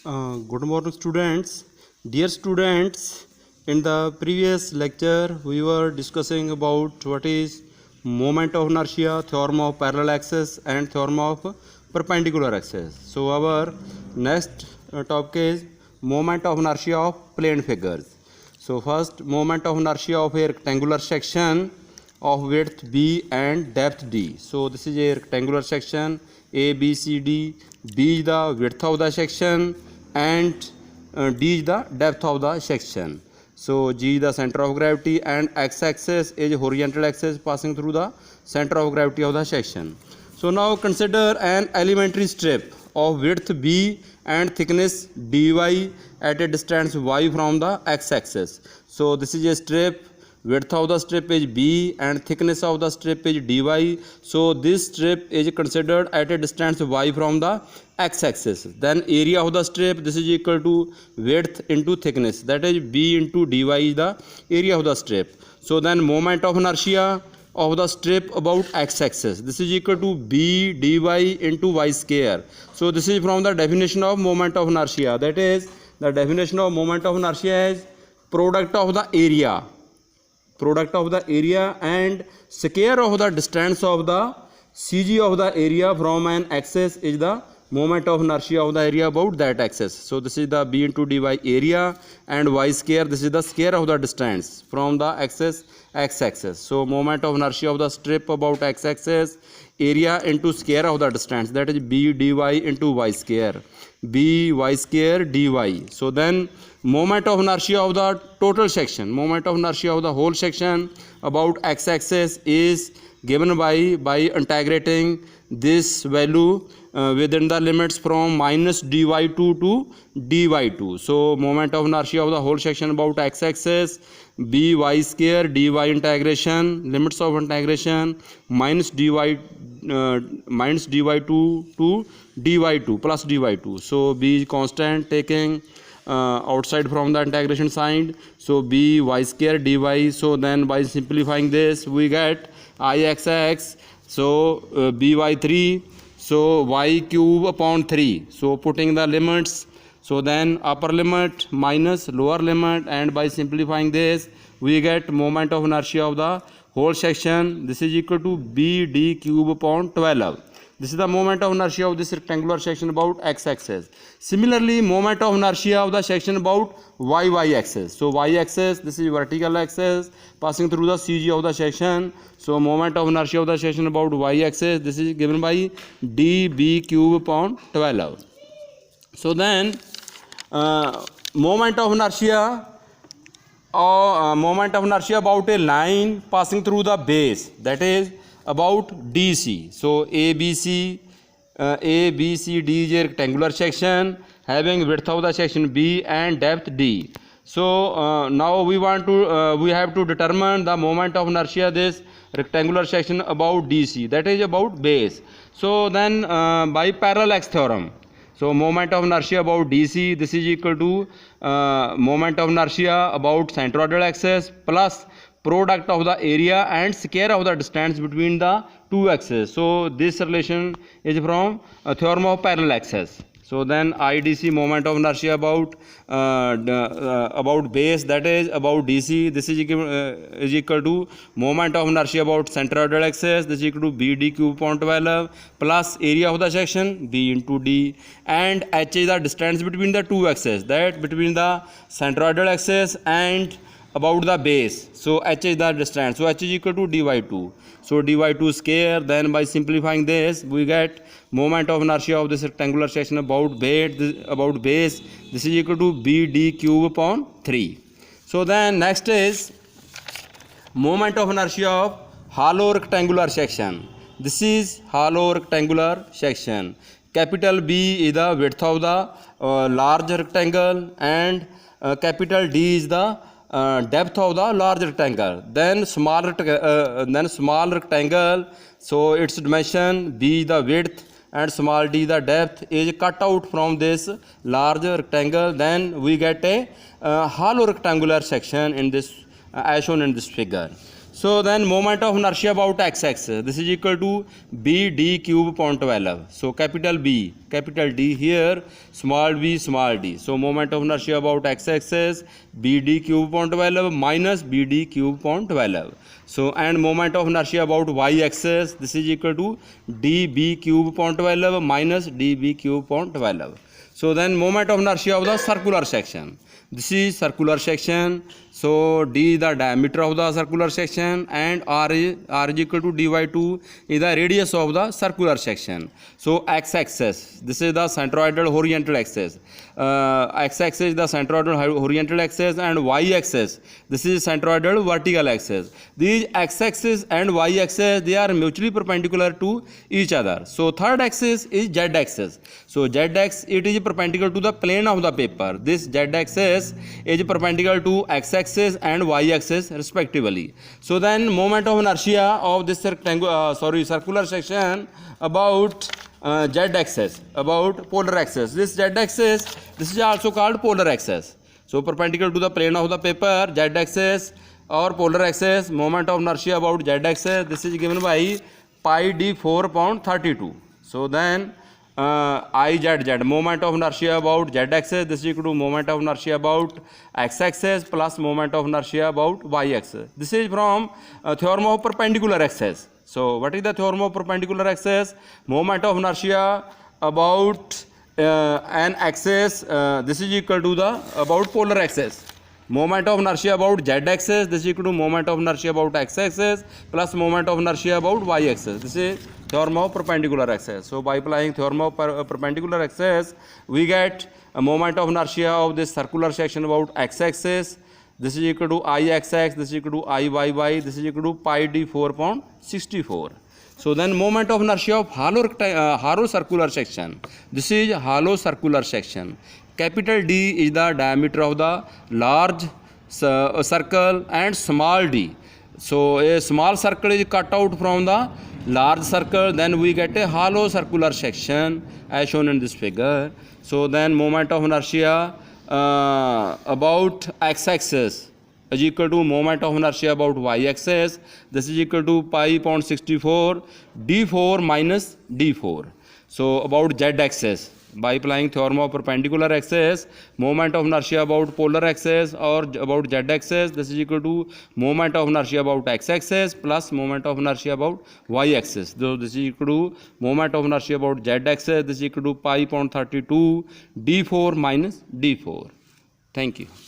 Good morning, students. Dear students, in the previous lecture, we were discussing about what is moment of inertia, theorem of parallel axis, and theorem of perpendicular axis. So, our next topic is moment of inertia of plane figures. So, first, moment of inertia of a rectangular section of width B and depth D. So, this is a rectangular section A, B, C, D. B is the width of the section and D is the depth of the section. So G is the center of gravity and x-axis is horizontal axis passing through the center of gravity of the section. So now consider an elementary strip of width B and thickness dy at a distance y from the x-axis. So this is a strip. Width of the strip is B and thickness of the strip is dy. So this strip is considered at a distance y from the x-axis. Then area of the strip, this is equal to width into thickness, that is B into dy is the area of the strip. So then moment of inertia of the strip about x-axis, this is equal to B dy into y square. So this is from the definition of moment of inertia, that is the definition of moment of inertia is product of the area and square of the distance of the CG of the area from an axis is the moment of inertia of the area about that axis. So this is the B into dy area and y square, this is the square of the distance from the axis x-axis. So moment of inertia of the strip about x-axis, area into square of the distance, that is B dy into y square, B y square dy. So then moment of inertia of the total section, moment of inertia of the whole section about x-axis is given by integrating this value within the limits from minus dy2 to dy2. So moment of inertia of the whole section about x-axis, by square dy integration, limits of integration minus dy2 to dy2 plus dy2. So b is constant taking outside from the integration sign, so b y square dy. So then by simplifying this we get ixx, so by 3, so y cube upon 3. So putting the limits, so then upper limit minus lower limit, and by simplifying this we get moment of inertia of the whole section, this is equal to b d cube upon 12. This is the moment of inertia of this rectangular section about x-axis. Similarly, moment of inertia of the section about y-axis. So y-axis, this is vertical axis passing through the CG of the section. So moment of inertia of the section about y-axis, this is given by db cube upon 12. So then moment of inertia about a line passing through the base, that is about DC. So ABC D is a rectangular section having width of the section B and depth D. So now we have to determine the moment of inertia this rectangular section about DC, that is about base. So then by parallax theorem, so moment of inertia about DC, this is equal to moment of inertia about centroidal axis plus product of the area and square of the distance between the two axes. So this relation is from a theorem of parallel axis. So then IDC, moment of inertia about base, that is about DC, this is equal to moment of inertia about centroidal axis, this is equal to BD cube upon 12 plus area of the section B into D, and H is the distance between the two axes, that between the centroidal axis and about the base. So h is the distance, so h is equal to dy2. So dy2 square, then by simplifying this we get moment of inertia of this rectangular section about base, this is equal to bd cube upon 3. So then next is moment of inertia of hollow rectangular section. This is hollow rectangular section. Capital B is the width of the large rectangle and capital D is the depth of the large rectangle. Then small rectangle, so its dimension B is the width and small d the depth is cut out from this large rectangle. Then we get a hollow rectangular section in this as shown in this figure. So then moment of inertia about x-axis, this is equal to BD cube upon 12. So capital B, capital D here, small b, small d. So moment of inertia about x-axis, BD cube upon 12 minus BD cube upon 12. So and moment of inertia about y-axis, this is equal to DB cube upon 12 minus DB cube upon 12. So then moment of inertia of the circular section. This is circular section. So D is the diameter of the circular section and R is equal to d by 2 is the radius of the circular section. So x-axis, this is the centroidal horizontal axis. X-axis is the centroidal horizontal axis and y-axis, this is centroidal vertical axis. These x-axis and y-axis, they are mutually perpendicular to each other. So third axis is z-axis. So z-axis, it is perpendicular to the plane of the paper. This z-axis is perpendicular to x-axis and y-axis respectively. So then moment of inertia of this circular section about z-axis, about polar axis. This z-axis, this is also called polar axis. So perpendicular to the plane of the paper, z-axis or polar axis, moment of inertia about z-axis, this is given by pi d4 upon 32. So then IZZ, moment of inertia about z-axis, this is equal to moment of inertia about x-axis plus moment of inertia about y-axis. This is from theorem of perpendicular axis. So what is the theorem of perpendicular axis? Moment of inertia about an axis, this is equal to the about polar axis. Moment of inertia about z-axis, this is equal to moment of inertia about x-axis plus moment of inertia about y-axis. This is theorem of perpendicular axis. So by applying theorem of perpendicular axis, we get a moment of inertia of this circular section about x-axis. This is equal to I-x-x, this is equal to I-y-y, this is equal to pi d4 upon 64. So then moment of inertia of hollow circular section. This is hollow circular section. Capital D is the diameter of the large circle and small d. So a small circle is cut out from the large circle, then we get a hollow circular section as shown in this figure. So then moment of inertia about x-axis is equal to moment of inertia about y-axis. This is equal to pi upon 64 d4 minus d4. So about z-axis, by applying theorem of perpendicular axis, moment of inertia about polar axis or about z-axis, this is equal to moment of inertia about x-axis plus moment of inertia about y-axis. So this is equal to moment of inertia about z-axis, this is equal to pi upon 32 d4 minus d4. Thank you.